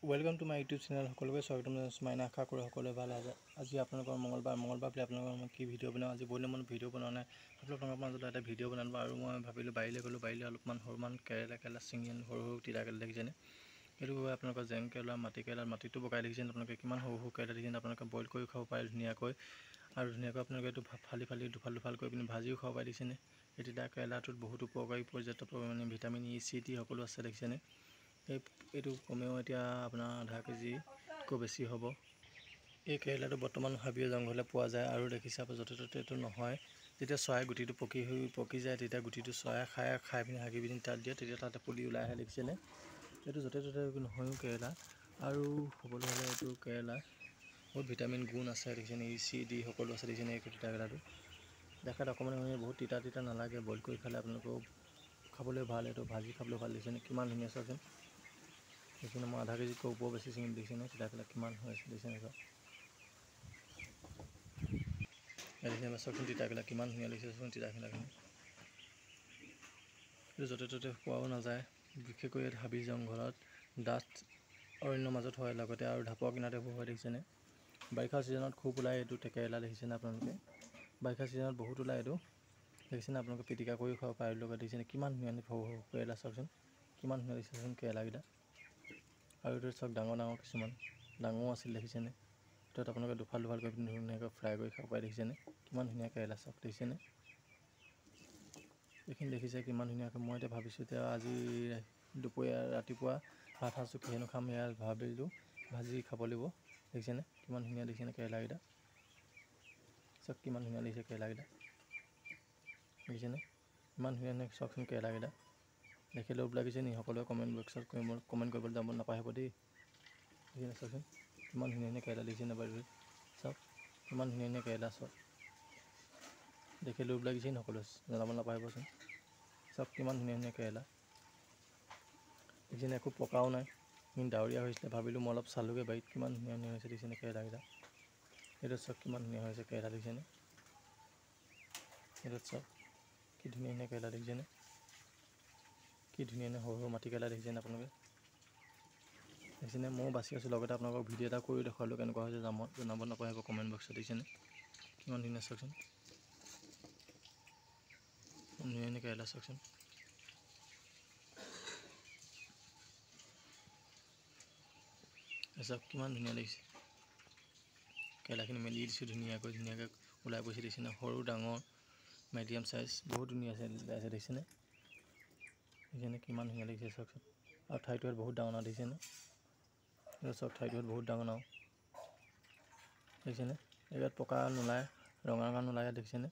Welcome to my YouTube channel. সকলোকে স্বাগতম জনাইছোঁ। মই আশা কৰোঁ সকলোৱে ভাল আছে। আজি আপোনালোকৰ মঙ্গলবাৰ বুলি আপোনালোকৰ মই কি ভিডিঅ' বনাওঁ আজি বহুত দিন ভিডিঅ' বনোৱা নাই। আপোনালোকৰ মাজত এটা ভিডিঅ' বনালোঁ আৰু মই ভাবিলোঁ বাৰীলৈ গ'লোঁ। বাৰীলৈ অলপমান সৰুমান কেৰেলা ছিঙি আনি সৰু তিতা কেৰেলা দেখিছেনে। এইটো আপোনালোকৰ জেং কেৰেলা মাটি কেৰেলা মাটিটো পকাই দেখিছেনে। আপোনালোকে কিমান সৰু কেৰেলা দেখিছেনে। আপোনালোকে বইল কৰি খাব পাৰে ধুনীয়াকৈ আৰু ধুনীয়াকৈ আপোনালোকে এইটো ফালি দুফাল কৰি পিনি ভাজিও খাব পাৰে দেখিছেনে। এই তিতা কেৰেলাটোত বহুত উপকাৰী পৰ্যাপ্ত পৰিমাণে ভিটামিন ই চি টি সকলো আছে দেখিছেনে। এইটো কমেও এতিয়া আপোনাৰ আধা কেজিতকৈ বেছি হ'ব। এই কেৰেলাটো বৰ্তমান হাবিয়ে জংঘলে পোৱা যায় আৰু দেখিছে আপুনি য'তে ত'তে এইটো নহয়। যেতিয়া চৰাই গুটিটো পকি যায় তেতিয়া গুটিটো চৰাই খাই পিনি হাগি পিনি তাত দিয়ে তেতিয়া তাতে পুলি ওলাই আহে দেখিছেনে। এইটো য'তে ত'তে নহয়ও কেৰেলা আৰু হ'বলৈ হ'লে এইটো কেৰেলা বহুত ভিটামিন গুণ আছে দেখিছেনে। ই চি ডি সকলো আছে দেখিছেনে। এই তিতা কেৰেলাটো দেখাত অকণমান বহুত তিতা নালাগে। বইল কৰি খালে আপোনালোকেও খাবলৈ ভাল। এইটো ভাজি খাবলৈ ভাল দেখিছেনে। কিমান ধুনীয়া চাওকচোন দেখিছেনে। মই আধা কেজিতকৈ ওপৰ বেছি ছিঙি দেখিছেনে। তিতা কেৰেলা কিমান হৈ আছে দেখিছেনে। দেখিছেনে চাওকচোন তিতা কেৰেলা কিমান ধুনীয়া দেখিছে চোন তিতা কেৰেলাখিনি। এইটো য'তে ত'তে পোৱাও নাযায়। বিশেষকৈ ইয়াত হাবি জংঘলত ডাঠ অৰণ্যৰ মাজত হয় লগতে আৰু ঢাপৰ কিনাৰতে হয় দেখিছেনে। বাৰিষা ছিজনত খুব ওলায় এইটো কেৰেলা দেখিছেনে। আপোনালোকে বাৰিষা ছিজনত বহুত ওলায় এইটো দেখিছেনে। আপোনালোকে পিটিকা কৰিও খাব পাৰে লগত দেখিছেনে। কিমান ধুনীয়া সৰু কেৰেলা চাওকচোন কিমান ধুনীয়া দেখিছেচোন কেৰেলাকেইটা। আৰু এইটো চাওক ডাঙৰ কিছুমান ডাঙৰো আছিল দেখিছেনে। তাত আপোনালোকে দুফাল কৰি পিনি ধুনীয়াকৈ ফ্ৰাই কৰি খাব পাৰে দেখিছেনে। কিমান ধুনীয়া কেৰেলা চাওক দেখিছেনে। এইখিনি দেখিছে কিমান ধুনীয়াকৈ। মই এতিয়া ভাবিছোঁ এতিয়া আজি দুপৰীয়া ৰাতিপুৱা ভাত সাজটো কিহেনো খাম এয়া ভাবিলোঁ ভাজি খাব লাগিব দেখিছেনে। কিমান ধুনীয়া দেখিছেনে কেৰেলাকেইটা চাওক কিমান ধুনীয়া দেখিছে কেৰেলাকেইটা দেখিছেনে। ইমান ধুনীয়া চাওকচোন কেৰেলাকেইটা দেখি লোভ লাগিছে নি। সকলোৱে কমেণ্ট বক্সত কমেণ্ট কৰিবলৈ যাব নাপাহৰিব দেই। দেখিছেনে চাওকচোন কিমান ধুনীয়া কেৰেলা দেখিছেনে বাৰু। চাওক কিমান ধুনীয়া কেৰেলা চাওক দেখি লোভ লাগিছে নি। সকলোৱে জনাব নাপাহৰিবচোন। চাওক কিমান ধুনীয়া কেৰেলা দেখিছেনে। একো পকাও নাই কিন্তু ডাৱৰীয়া হৈছিলে ভাবিলোঁ মই অলপ চালোগৈ বাৰীত কিমান ধুনীয়া হৈছে দেখিছেনে কেৰেলাকেইটা। এইটো চাওক কিমান ধুনীয়া হৈছে কেৰেলা দেখিছেনে। এইটো চাওক কি ধুনীয়া কেৰেলা দেখিছেনে। কি ধুনীয়া সৰু মাটি কেৰেলা দেখিছেনে আপোনালোকে দেখিছেনে। ময়ো বাচি আছোঁ লগতে আপোনালোকক ভিডিঅ' এটা কৰি দেখুৱালোঁ কেনেকুৱা হৈছে জনাব নাপাহৰিব কমেণ্ট বক্সত দেখিছেনে। কিমান ধুনীয়া চাওকচোন ধুনীয়া কেৰেলা চাওকচোন। চাওক কিমান ধুনীয়া লাগিছে কেৰেলাখিনি মেলি দিছোঁ ধুনীয়াকৈ ওলাই পৰিছে দেখিছেনে। সৰু ডাঙৰ মিডিয়াম চাইজ বহুত ধুনীয়া আছে দেখিছেনে। দেখিছেনে কিমান ধুনীয়া লাগিছে চাওকচোন। আৰু ঠাইটো বহুত ডাঙৰ দেখিছেনে। চাওক ঠাইটো বহুত ডাঙৰ দেখিছেনে। ইয়াত পকা নোলায় ৰঙা নোলায় দেখিছেনে।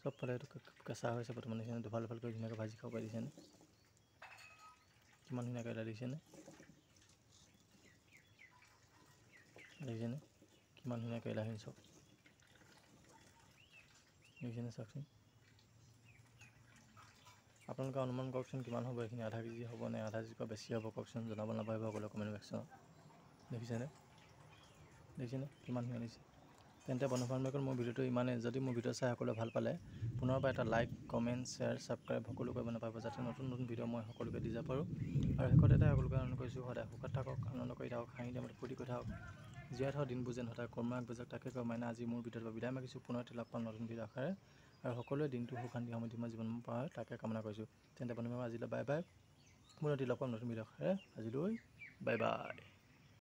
চবফালে এইটো কেঁচা হৈছে বৰ্তমান দেখিছেনে। দুফাল কৰি ধুনীয়াকৈ ভাজি খাব পাৰি দেখিছেনে। কিমান ধুনীয়া কেৰেলা দেখিছেনে। দেখিছেনে কিমান ধুনীয়া কেৰেলাখিনি চাওক দেখিছেনে চাওকচোন। আপোনালোকে অনুমান কৰকচোন কিমান হ'ব এইখিনি। আধা কেজি হ'ব নে আধা কেজিতকৈ বেছি হ'ব কওকচোন জনাব নাপাহৰিব সকলোৱে কমেণ্ট বক্সত দেখিছেনে কিমান ধুনীয়া লাগিছে। তেন্তে বন্ধুবান্ধৱীসকল মোৰ ভিডিঅ'টো ইমানেই। যদি মোৰ ভিডিঅ' চাই সকলোৱে ভাল পালে পুনৰবাৰ এটা লাইক কমেণ্ট শ্বেয়াৰ ছাবস্ক্ৰাইব সকলো কৰিব নাপাহৰিব যাতে নতুন ভিডিঅ' মই সকলোকে দি যাব পাৰোঁ। আৰু শেষত এটা সকলোকে অনুৰোধ কৰিছোঁ সদায় সুখত থাকক আনন্দ কৰি থাকক হাঁহি ধেমালি ফূৰ্তি কৰি থাকক জীয়াই থাকক দিনবোৰ যেন সদায় কৰ্ম আগবাঢ়ক তাকে কয় মানে আজি মোৰ ভিডিঅ'ৰ পৰা বিদায় মাগিছোঁ। পুনৰ লগ পাম নতুন ভিডিঅ' আশাৰে আৰু সকলোৱে দিনটো সুখ শান্তি সমৃদ্ধিময় জীৱন পায় তাকে কামনা কৰিছোঁ। তেন্তে বন্ধুসকল আজিলৈ বাই বাই। পুনৰ লগ পাম নতুন ভিডিঅ' আশাৰে আজিলৈ বাই বাই।